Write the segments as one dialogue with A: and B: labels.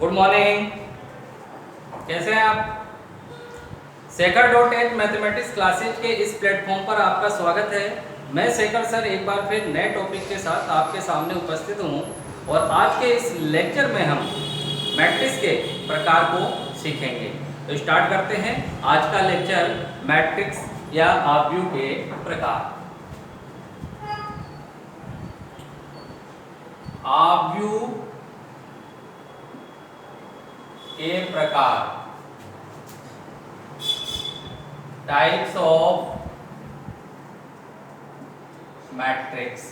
A: Good morning. कैसे हैं आप? शेखर.8 मैथमेटिक्स क्लासेज के इस प्लेटफॉर्म पर आपका स्वागत है। मैं शेखर सर एक बार फिर नए टॉपिक के साथ आपके सामने उपस्थित हूँ और आज के इस लेक्चर में हम मैट्रिक्स के प्रकार को सीखेंगे। तो स्टार्ट करते हैं आज का लेक्चर, मैट्रिक्स या आव्यूह के प्रकार। आव्यूह के प्रकार, टाइप्स ऑफ मैट्रिक्स।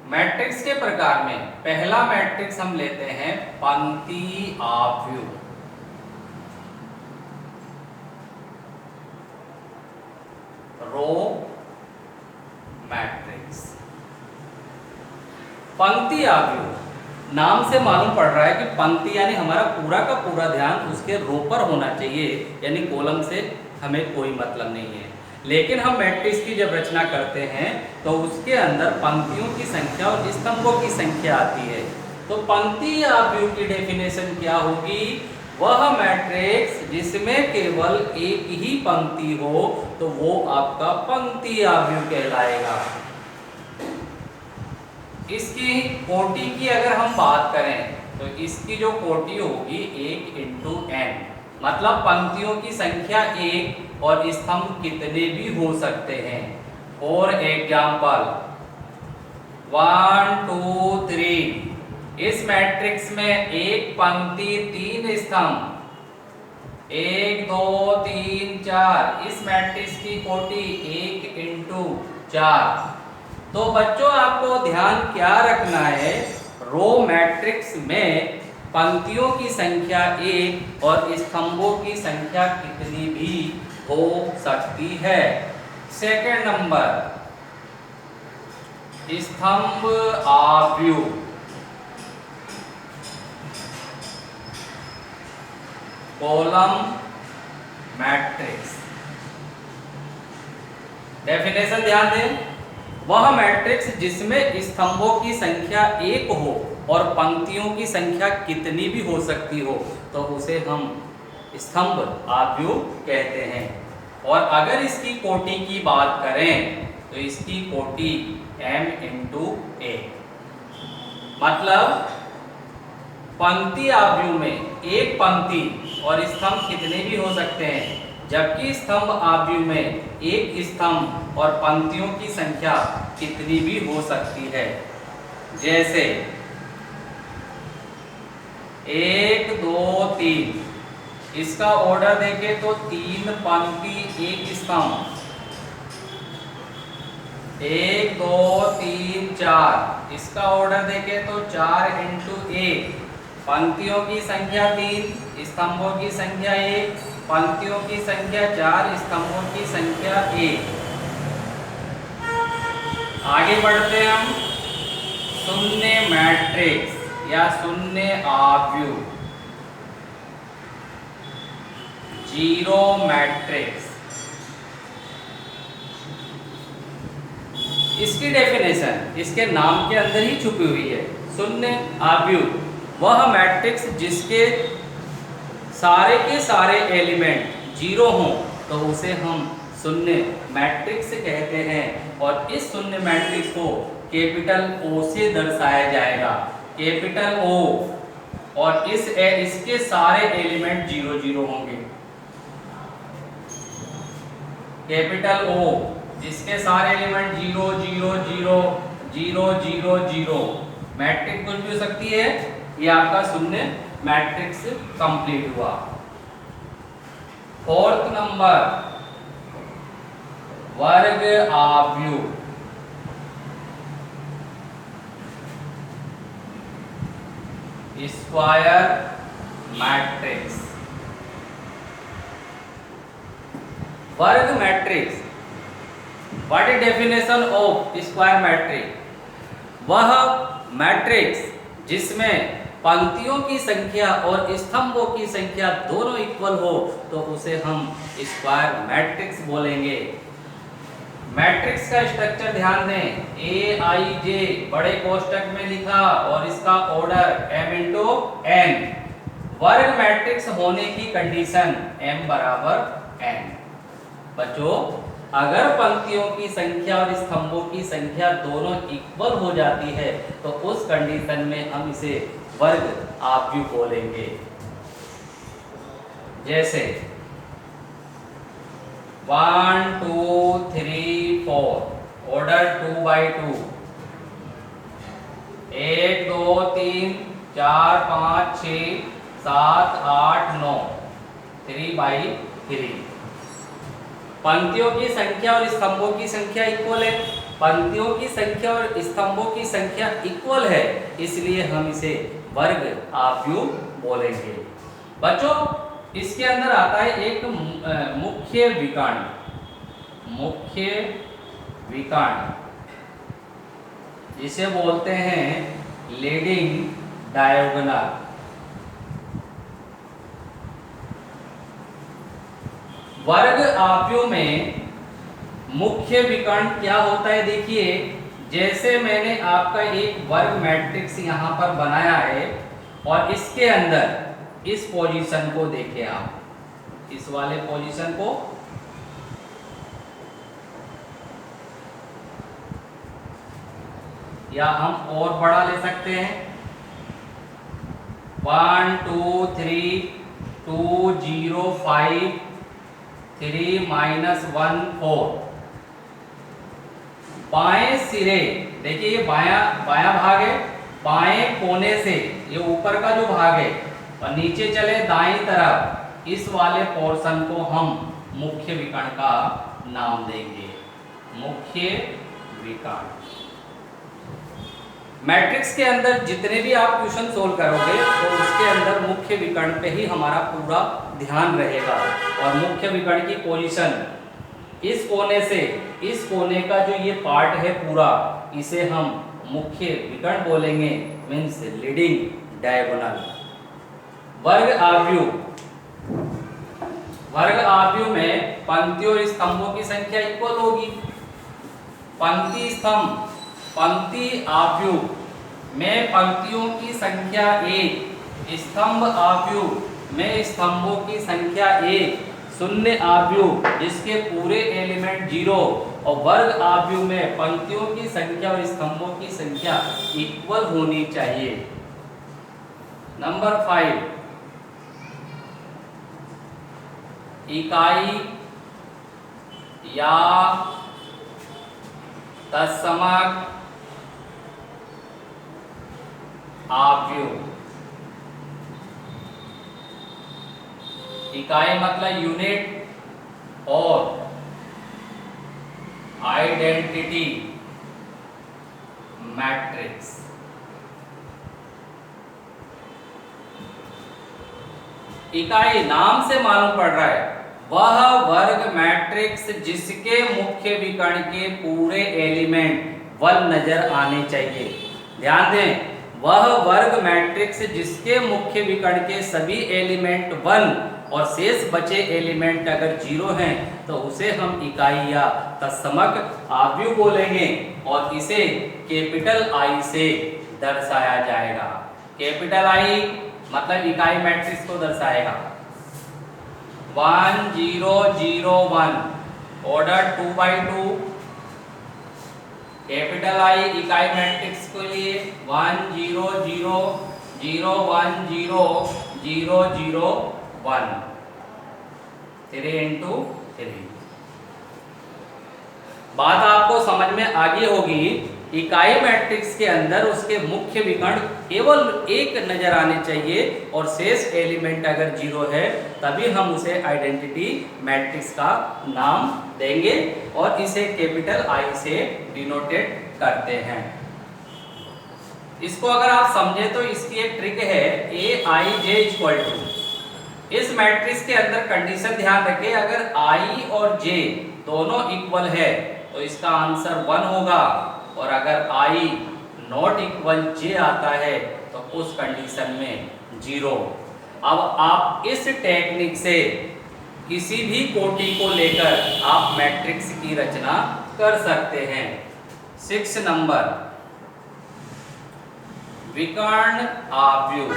A: मैट्रिक्स के प्रकार में पहला मैट्रिक्स हम लेते हैं पंक्ति आव्यूह। Row matrix. पंक्ति आव्यूह, नाम से मालूम पड़ रहा है कि पंक्ति यानी हमारा पूरा का पूरा ध्यान उसके रो पर होना चाहिए, यानी कॉलम से हमें कोई मतलब नहीं है। लेकिन हम मैट्रिक्स की जब रचना करते हैं तो उसके अंदर पंक्तियों की संख्या और स्तंभों की संख्या आती है। तो पंक्ति आव्यूह की डेफिनेशन क्या होगी? वह मैट्रिक्स जिसमें केवल एक ही पंक्ति हो तो वो आपका पंक्ति आव्यूह कहलाएगा। इसकी कोटि की अगर हम बात करें तो इसकी जो कोटि होगी 1 × n, मतलब पंक्तियों की संख्या 1 और स्तंभ कितने भी हो सकते हैं। फॉर एग्जाम्पल 1 2 3, इस मैट्रिक्स में एक पंक्ति 3 स्तंभ, 1 2 3 4, इस मैट्रिक्स की कोटि 1 × 4। तो बच्चों आपको ध्यान क्या रखना है, रो मैट्रिक्स में पंक्तियों की संख्या 1 और स्तंभों की संख्या कितनी भी हो सकती है। सेकंड नंबर, स्तंभ आव्यूह। Column matrix. डेफिनेशन ध्यान दें, वह मैट्रिक्स जिसमें स्तंभों की संख्या 1 हो और पंक्तियों की संख्या कितनी भी हो सकती हो तो उसे हम स्तंभ आव्यूह कहते हैं। और अगर इसकी कोटि की बात करें तो इसकी कोटि m × a, मतलब पंक्ति आव्यूह में एक पंक्ति और स्तंभ कितने भी हो सकते हैं, जबकि स्तंभ आव्यूह में एक स्तंभ और पंक्तियों की संख्या कितनी भी हो सकती है। जैसे 1 2 3, इसका ऑर्डर देखें तो 3 पंक्ति 1 स्तंभ, 1 2 3 4, इसका ऑर्डर देखें तो 4 × 1, पंक्तियों की संख्या 3, स्तंभों की संख्या 1, पंक्तियों की संख्या 4, स्तंभों की संख्या 1। आगे बढ़ते हैं हम शून्य मैट्रिक्स या शून्य आव्यूह, जीरो मैट्रिक्स। इसकी डेफिनेशन इसके नाम के अंदर ही छुपी हुई है। शून्य आव्यूह वह मैट्रिक्स जिसके सारे के सारे एलिमेंट जीरो हों तो उसे हम शून्य मैट्रिक्स कहते हैं। और इस शून्य मैट्रिक्स को कैपिटल O से दर्शाया जाएगा, कैपिटल O, और इसके सारे एलिमेंट 0 0 होंगे। कैपिटल O, इसके सारे एलिमेंट 0 0 0 0 0 0, मैट्रिक्स कुछ भी हो सकती है। ये आपका शून्य मैट्रिक्स कंप्लीट हुआ। फोर्थ नंबर, वर्ग आव्यूह। Square matrix. वर्ग matrix, what is definition of square matrix? वह मैट्रिक्स जिसमें पंक्तियों की संख्या और स्तंभों की संख्या दोनों इक्वल हो तो उसे हम स्क्वायर मैट्रिक्स बोलेंगे। मैट्रिक्स का स्ट्रक्चर ध्यान दें, ए आई जे बड़े कोष्टक में लिखा और इसका ऑर्डर m इंटू n। वर्ग मैट्रिक्स होने की कंडीशन m बराबर n। बच्चों अगर पंक्तियों की संख्या और स्तंभों की संख्या दोनों इक्वल हो जाती है तो उस कंडीशन में हम इसे वर्ग आव्यूह बोलेंगे। जैसे 1 2 3 4 ऑर्डर 2/2, 1 2 3 4 5 6 7 8 9 3/3। पंक्तियों की संख्या और स्तंभों की संख्या इक्वल है, पंक्तियों की संख्या और स्तंभों की संख्या इक्वल है, इसलिए हम इसे वर्ग आव्यूह बोलेंगे। बच्चों इसके अंदर आता है एक मुख्य विकर्ण, मुख्य विकर्ण जिसे बोलते हैं लीडिंग डायगोनल। वर्ग आव्यूह में मुख्य विकर्ण क्या होता है, देखिए जैसे मैंने आपका एक वर्ग मैट्रिक्स यहां पर बनाया है और इसके अंदर इस पोजीशन को देखें आप, इस वाले पोजीशन को, या हम और बड़ा ले सकते हैं 1 2 3 2 0 5 3 -1 4। बाएं सिरे देखिए ये बायां भाग है, बाएं कोने से ये ऊपर का जो भाग है और नीचे चले दाईं तरफ, इस वाले पोर्शन को हम मुख्य विकर्ण का नाम देंगे, मुख्य विकर्ण। मैट्रिक्स के अंदर जितने भी आप क्वेश्चन सोल्व करोगे तो उसके अंदर मुख्य विकर्ण पे ही हमारा पूरा ध्यान रहेगा। और मुख्य विकर्ण की पोजीशन इस कोने से इस कोने का जो ये पार्ट है पूरा, इसे हम मुख्य विकर्ण बोलेंगे, मीन्स लीडिंग डायगोनल। वर्ग आव्यूह, वर्ग आव्यूह में पंक्तियों और स्तंभों की संख्या इक्वल होगी। पंक्ति स्तंभ, पंक्ति आव्यूह में पंक्तियों की संख्या 1, स्तंभ आव्यूह में स्तंभों की संख्या 1, शून्य आव्यूह जिसके पूरे एलिमेंट 0 और वर्ग आव्यूह में पंक्तियों की संख्या और स्तंभों की संख्या इक्वल होनी चाहिए। नंबर 5, इकाई या तत्समक आव्यूह। इकाई मतलब यूनिट और आइडेंटिटी मैट्रिक्स। इकाई नाम से मालूम पड़ रहा है, वह वर्ग मैट्रिक्स जिसके मुख्य विकर्ण के पूरे एलिमेंट 1 नजर आने चाहिए। ध्यान दें, वह वर्ग मैट्रिक्स जिसके मुख्य विकर्ण के सभी एलिमेंट 1 और शेष बचे एलिमेंट अगर 0 हैं तो उसे हम इकाई या तत्समक आव्यूह बोलेंगे और इसे कैपिटल आई से दर्शाया जाएगा। कैपिटल आई मतलब इकाई मैट्रिक्स को दर्शाएगा। 1 0 0 1 ऑर्डर 2/2, कैपिटल आई इकाई मैट्रिक्स के लिए 1 0 0 0 1 0 0 0 1 3 into 3। बात आपको समझ में आ गई होगी, इकाई मैट्रिक्स के अंदर उसके मुख्य विकर्ण केवल 1 नजर आने चाहिए और शेष एलिमेंट अगर 0 है तभी हम उसे आइडेंटिटी मैट्रिक्स का नाम देंगे और इसे कैपिटल आई से डिनोटेड करते हैं। इसको अगर आप समझे तो इसकी एक ट्रिक है, ए आई जे इक्वल टू, इस मैट्रिक्स के अंदर कंडीशन ध्यान रखें, अगर आई और जे दोनों इक्वल है तो इसका आंसर 1 होगा और अगर आई नॉट इक्वल जे आता है तो उस कंडीशन में 0। अब आप इस टेक्निक से किसी भी कोटि को लेकर आप मैट्रिक्स की रचना कर सकते हैं। 6 नंबर, विकर्ण आव्यूह।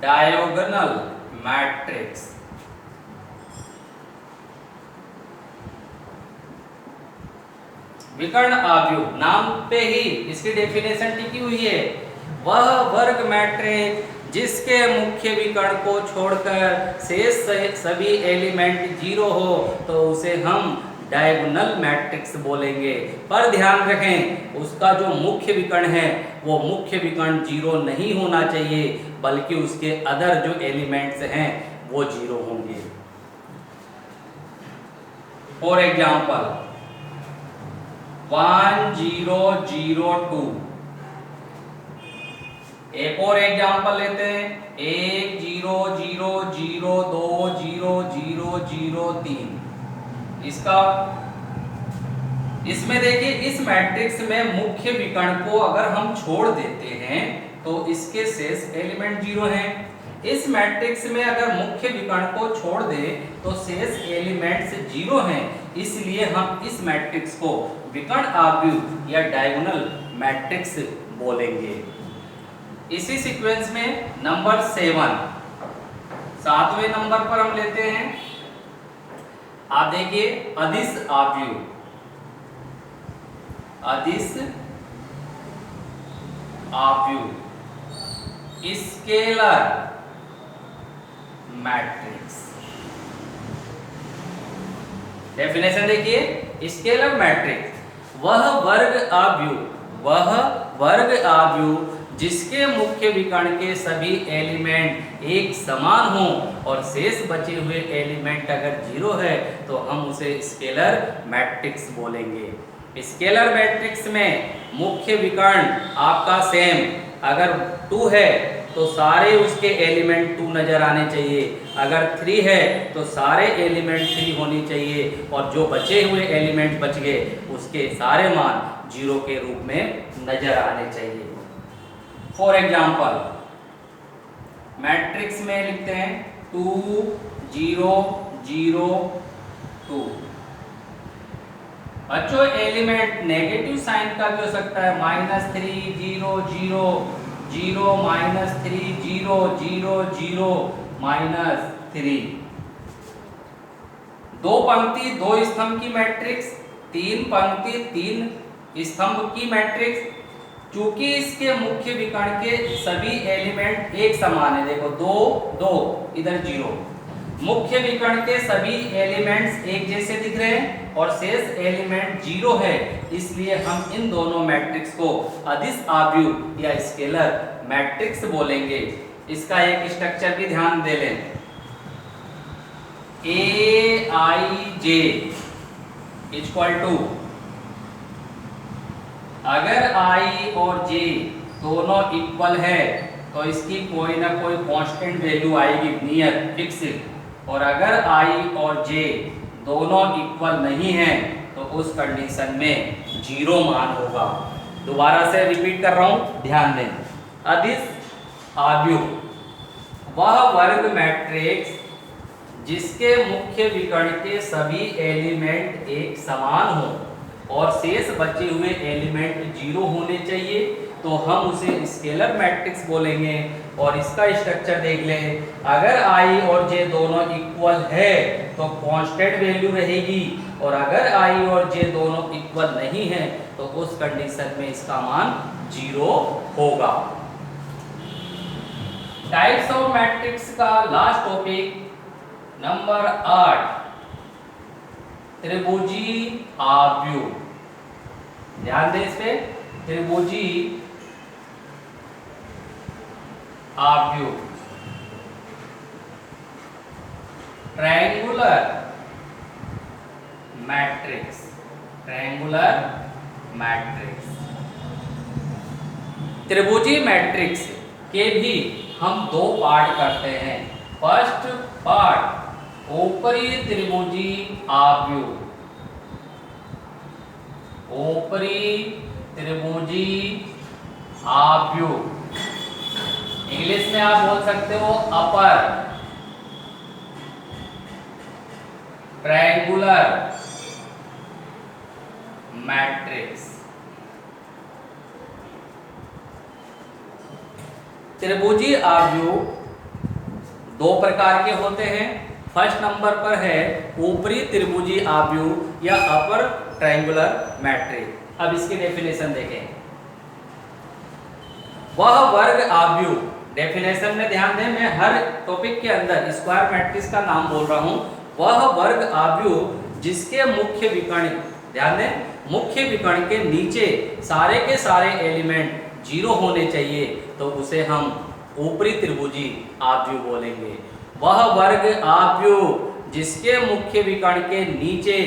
A: Diagonal matrix. विकर्ण आव्यूह, नाम पे ही इसकी डेफिनेशन टिकी हुई है। वह वर्ग मैट्रिक्स जिसके मुख्य विकर्ण को छोड़कर शेष सभी एलिमेंट जीरो हो तो उसे हम डायगोनल मैट्रिक्स बोलेंगे। पर ध्यान रखें, उसका जो मुख्य विकर्ण है वो मुख्य विकर्ण जीरो नहीं होना चाहिए, बल्कि उसके अदर जो एलिमेंट्स हैं वो जीरो होंगे। For example 1 0 0 2। एक और एग्जाम्पल लेते हैं, 1 0 0 0 2 0 0 0 3। इसमें देखिए, इस मैट्रिक्स में मुख्य विकर्ण को अगर हम छोड़ देते हैं तो इसके शेष एलिमेंट जीरो हैं। इस मैट्रिक्स में अगर मुख्य विकर्ण को छोड़ दें तो शेष एलिमेंट्स जीरो हैं, इसलिए हम इस मैट्रिक्स को विकर्ण आव्यूह या डायगोनल मैट्रिक्स बोलेंगे। इसी सीक्वेंस में नंबर 7, 7वें नंबर पर हम लेते हैं। आप देखिए, अदिश आव्यूह। अदिश आव्यूह, स्केलर मैट्रिक्स। डेफिनेशन देखिए, स्केलर मैट्रिक्स वह वर्ग आव्यूह जिसके मुख्य विकर्ण के सभी एलिमेंट एक समान हो और शेष बचे हुए एलिमेंट अगर जीरो है तो हम उसे स्केलर मैट्रिक्स बोलेंगे। स्केलर मैट्रिक्स में मुख्य विकर्ण आपका सेम, अगर 2 है तो सारे उसके एलिमेंट 2 नजर आने चाहिए, अगर 3 है तो सारे एलिमेंट 3 होनी चाहिए, और जो बचे हुए एलिमेंट बच गए उसके सारे मान जीरो के रूप में नजर आने चाहिए। फॉर एग्जाम्पल मैट्रिक्स में लिखते हैं 2 0 0 2। बच्चों, एलिमेंट नेगेटिव साइन का भी हो सकता है, -3 0 0 0 -3 0 0 0 -3। 2 पंक्ति 2 स्तंभ की मैट्रिक्स, 3 पंक्ति 3 स्तंभ की मैट्रिक्स। चूंकि इसके मुख्य विकर्ण के सभी एलिमेंट एक समान है, देखो 2 2 इधर 0, मुख्य विकर्ण के सभी एलिमेंट्स एक जैसे दिख रहे हैं और शेष एलिमेंट जीरो है, इसलिए हम इन दोनों मैट्रिक्स को अदिश आव्यूह या स्केलर मैट्रिक्स बोलेंगे। इसका एक स्ट्रक्चर भी ध्यान दे लें। Aij इक्वल टू, अगर i और j दोनों इक्वल है तो इसकी कोई ना कोई कांस्टेंट वैल्यू आएगी, नियर फिक्स। और अगर i और j दोनों इक्वल नहीं है तो उस कंडीशन में जीरो मान होगा। दोबारा से रिपीट कर रहा हूं, ध्यान दें। अदिश आव्यूह वह वर्ग मैट्रिक्स जिसके मुख्य विकर्ण के सभी एलिमेंट एक समान हो और शेष बचे हुए एलिमेंट जीरो होने चाहिए, तो हम उसे स्केलर मैट्रिक्स बोलेंगे। और इसका स्ट्रक्चर देख लें, अगर i और j दोनों इक्वल है तो कांस्टेंट वैल्यू रहेगी, और अगर i और j दोनों इक्वल नहीं है तो उस कंडीशन में इसका मान जीरो होगा। टाइप्स ऑफ मैट्रिक्स का लास्ट टॉपिक नंबर 8, त्रिभुजी आव्यूह। ध्यान दें इस पे, त्रिभुजी आव्यूह, ट्रायंगुलर मैट्रिक्स, ट्रायंगुलर मैट्रिक्स। त्रिभुजी मैट्रिक्स के भी हम 2 पार्ट करते हैं। फर्स्ट पार्ट ऊपरी त्रिभुजी आव्यूह, ऊपरी त्रिभुजी आव्यूह, इंग्लिश में आप बोल सकते हो अपर ट्रायंगुलर मैट्रिक्स। त्रिभुजी आव्यूह दो प्रकार के होते हैं। फर्स्ट नंबर पर है ऊपरी त्रिभुजी आव्यूह या अपर ट्रायंगुलर मैट्रिक्स। अब इसकी डेफिनेशन देखें। वह वर्ग आव्यूह, डेफिनेशन में ध्यान दें, मैं हर टॉपिक के अंदर स्क्वायर मैट्रिक्स का नाम बोल रहा हूं। वह वर्ग आव्यूह जिसके मुख्य विकर्ण, ध्यान दें, मुख्य विकर्ण के नीचे सारे के सारे एलिमेंट 0 होने चाहिए, तो उसे हम ऊपरी त्रिभुजी आव्यूह बोलेंगे। वह वर्ग आव्यूह जिसके मुख्य विकर्ण के नीचे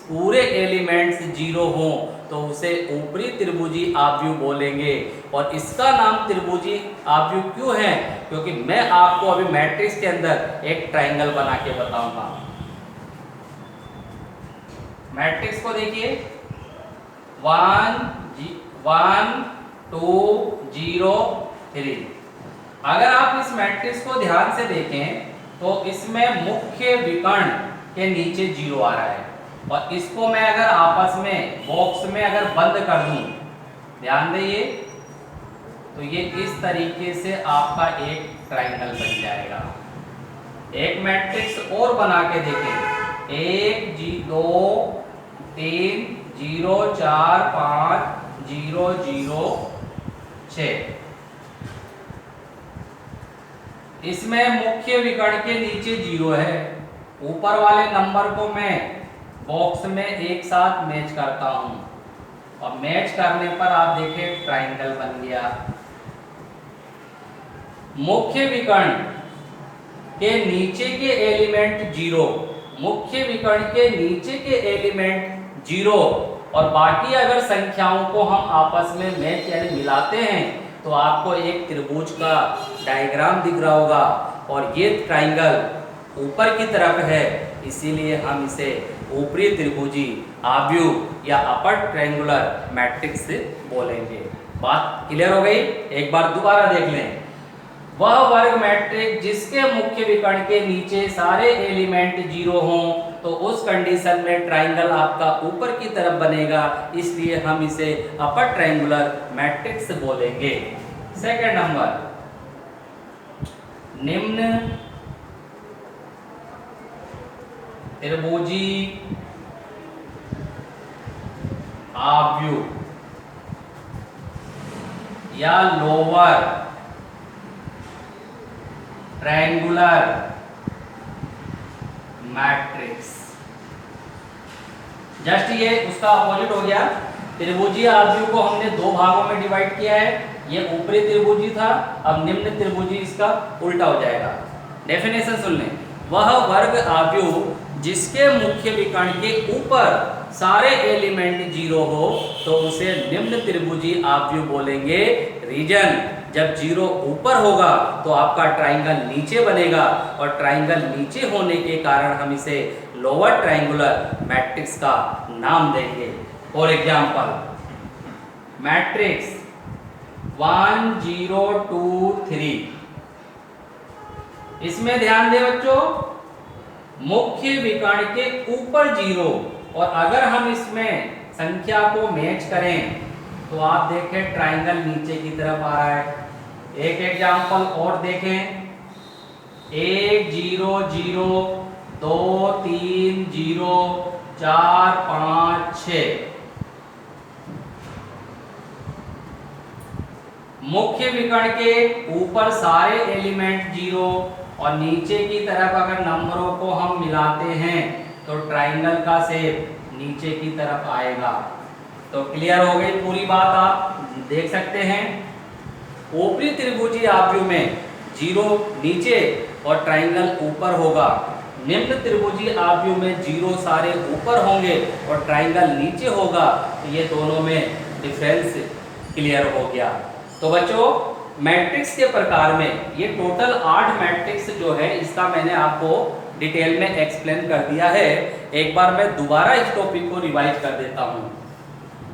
A: पूरे एलिमेंट्स 0 हों, तो उसे ऊपरी त्रिभुजी आव्यूह बोलेंगे। और इसका नाम त्रिभुजी आव्यूह क्यों है? क्योंकि मैं आपको अभी मैट्रिक्स के अंदर एक ट्रायंगल बना के बताऊंगा। मैट्रिक्स को देखिए, 1 2 0 3। अगर आप इस मैट्रिक्स को ध्यान से देखें तो इसमें मुख्य विकर्ण के नीचे 0 आ रहा है, और इसको मैं अगर आपस में बॉक्स में अगर बंद कर दूं, ध्यान देइए, तो ये इस तरीके से आपका एक ट्रायंगल बन जाएगा। एक मैट्रिक्स और बना के देखें, 1 2 3 0 4 5 0 0 6। इसमें मुख्य विकर्ण के नीचे 0 है। ऊपर वाले नंबर को मैं बॉक्स में एक साथ मैच करता हूं, और मैच करने पर आप देखें ट्रायंगल बन गया। मुख्य विकर्ण के नीचे के एलिमेंट 0, मुख्य विकर्ण के नीचे के एलिमेंट 0, और बाकी अगर संख्याओं को हम आपस में मैच यानी मिलाते हैं, तो आपको एक त्रिभुज का डायग्राम दिख रहा होगा, और ये ट्रायंगल ऊपर की तरफ है, इसीलिए हम इसे ऊपरी त्रिभुजी आव्यूह या अपर ट्रायंगुलर मैट्रिक्स बोलेंगे। बात क्लियर हो गई? एक बार दोबारा देख लें। वह वर्ग मैट्रिक्स जिसके मुख्य विकर्ण के नीचे सारे एलिमेंट 0 हों, तो उस कंडीशन में ट्रायंगल आपका ऊपर की तरफ बनेगा, इसलिए हम इसे अपर ट्रायंगुलर मैट्रिक्स बोलेंगे। सेकंड नंबर, निम्न त्रिभुजी आव्यूह या लोअर ट्रायंगुलर मैट्रिक्स। जस्ट ये उसका अपोजिट हो गया। त्रिभुजी आव्यूह को हमने दो भागों में डिवाइड किया है। ये ऊपरी त्रिभुजी था, अब निम्न त्रिभुजी इसका उल्टा हो जाएगा। डेफिनेशन सुन लें। वह वर्ग आव्यूह जिसके मुख्य विकर्ण के ऊपर सारे एलिमेंट 0 हो, तो उसे निम्न त्रिभुजी आव्यूह बोलेंगे। रीजन, जब 0 ऊपर होगा तो आपका ट्रायंगल नीचे बनेगा, और ट्रायंगल नीचे होने के कारण हम इसे लोअर ट्रायंगुलर मैट्रिक्स का नाम देंगे। For example, matrix 1 0 2 3। इसमें ध्यान दें बच्चों, मुख्य विकर्ण के ऊपर 0, और अगर हम इसमें संख्या को मैच करें तो आप देखें ट्रायंगल नीचे की तरफ आ रहा है। एक एग्जांपल और देखें, 1 0 0 2 3 0 4 5 6। मुख्य विकर्ण के ऊपर सारे एलिमेंट 0, और नीचे की तरफ अगर नंबरों को हम मिलाते हैं तो ट्रायंगल का शेप नीचे की तरफ आएगा। तो क्लियर हो गई पूरी बात, आप देख सकते हैं। ऊपरी त्रिभुजी आव्यूह में 0 नीचे और ट्रायंगल ऊपर होगा। निम्न त्रिभुजी आव्यूह में 0 सारे ऊपर होंगे और ट्रायंगल नीचे होगा। तो ये दोनों में डिफरेंस क्लियर हो गया। तो बच्चों, मैट्रिक्स के प्रकार में ये टोटल 8 मैट्रिक्स जो है, इसका मैंने आपको डिटेल में एक्सप्लेन कर दिया है। एक बार मैं दोबारा इस टॉपिक को रिवाइज कर देता हूँ।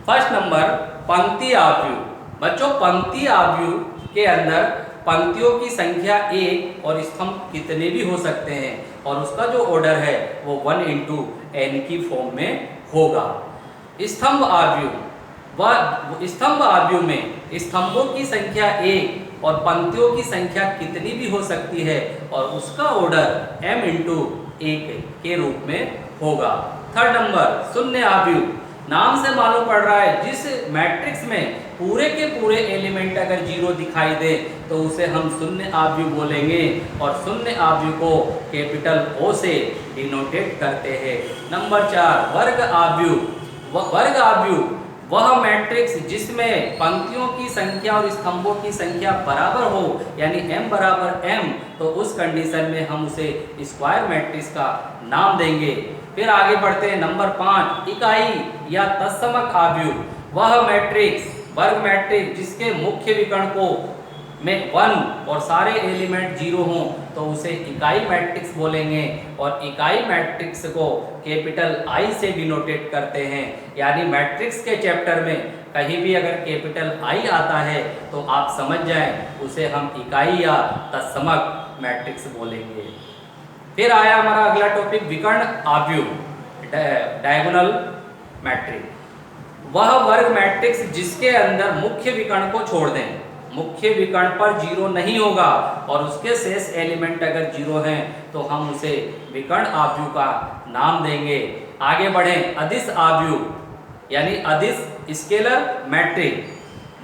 A: फर्स्ट नंबर, पंक्ति आव्यूह। बच्चों, पंक्ति आव्यूह के अंदर पंक्तियों की संख्या एक और स्तंभ कितने भी हो सकते हैं और उसका जो ऑर्डर है वो 1 into n की फॉर्म में होगा। स्तंभ आव्यूह में स्तंभों की संख्या एक और पंक्तियों की संख्या कितनी भी हो सकती है और उसका ऑर्डर m into 1 के रूप में होगा। थर्ड नंबर, शून्य आव्यूह। नाम से मालूम पड़ रहा है जिस मैट्रिक्स में पूरे के पूरे एलिमेंट अगर जीरो दिखाई दे तो उसे हम शून्य आव्यूह बोलेंगे और शून्य आव्यूह को कैपिटल O से डिनोटेट करते हैं। नंबर 4, वर्ग आव्यूह। वर्ग आव्यूह वह मैट्रिक्स जिसमें पंक्तियों की संख्या और स्तंभों की संख्या बराबर हो, यानी m बराबर m, तो उस कंडीशन में हम उसे स्क्वायर मैट्रिक्स का नाम देंगे। फिर आगे बढ़ते हैं। नंबर 5, इकाई या तत्समक आव्यूह। वह मैट्रिक्स वर्ग मैट्रिक्स जिसके मुख्य विकर्ण को में 1 और सारे एलिमेंट 0 हों तो उसे इकाई मैट्रिक्स बोलेंगे और इकाई मैट्रिक्स को कैपिटल I से डिनोटेट करते हैं। यानी मैट्रिक्स के चैप्टर में कहीं भी अगर कैपिटल I आता है तो आप समझ जाएं उसे हम इकाई या तत्समक मैट्रिक्स बोलेंगे। फिर आया हमारा अगला टॉपिक, विकर्ण आव्यूह, डायगोनल मैट्रिक्स। वह वर्ग मैट्रिक्स जिसके अंदर मुख्य विकर्ण को छोड़ दें, मुख्य विकर्ण पर 0 नहीं होगा और उसके शेष एलिमेंट अगर 0 हैं तो हम उसे विकर्ण आव्यूह का नाम देंगे। आगे बढ़ें। अदिश आव्यूह यानी अदिश स्केलर मैट्रिक्स।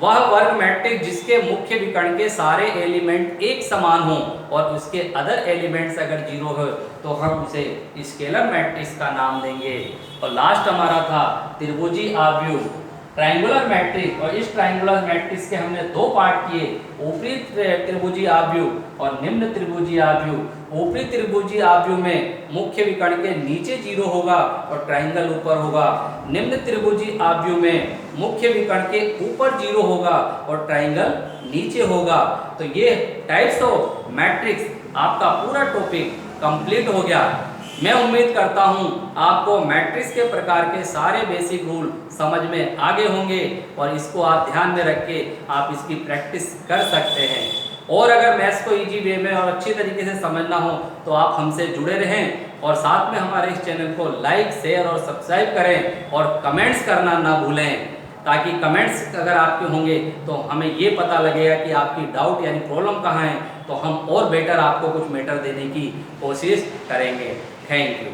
A: वह वर्ग मैट्रिक्स जिसके मुख्य विकर्ण के सारे एलिमेंट एक समान हों और उसके अदर एलिमेंट्स अगर 0 हो तो हम उसे स्केलर मैट्रिक्स का नाम देंगे। और लास्ट हमारा था त्रिभुजी आव्यूह, ट्रायंगुलर मैट्रिक्स। और इस ट्रायंगुलर मैट्रिक्स के हमने 2 पार्ट किए, ऊपरी त्रिभुजी आव्यूह और निम्न त्रिभुजी आव्यूह। ऊपरी त्रिभुजी आव्यूह में मुख्य विकर्ण के नीचे 0 होगा और ट्रायंगल ऊपर होगा। निम्न त्रिभुजी आव्यूह में मुख्य विकर्ण के ऊपर 0 होगा और ट्रायंगल नीचे होगा। तो ये टाइप्स ऑफ मैट्रिक्स आपका पूरा टॉपिक कंप्लीट हो गया। मैं उम्मीद करता हूं आपको मैट्रिक्स के प्रकार के सारे बेसिक रूल समझ में आगे होंगे और इसको आप ध्यान में रख के आप इसकी प्रैक्टिस कर सकते हैं। और अगर मैथ्स को इजी वे में और अच्छी तरीके से समझना हो तो आप हमसे जुड़े रहें और साथ में हमारे इस चैनल को लाइक, शेयर और सब्सक्राइब करें और कमेंट्स करना ना भूलें, ताकि कमेंट्स अगर आपके होंगे तो हमें ये पता लगेगा कि आपकी डाउट यानी प्रॉब्लम कहाँ है, तो हम और बेटर आपको कुछ मैटर देने की कोशिश करेंगे। Thank you.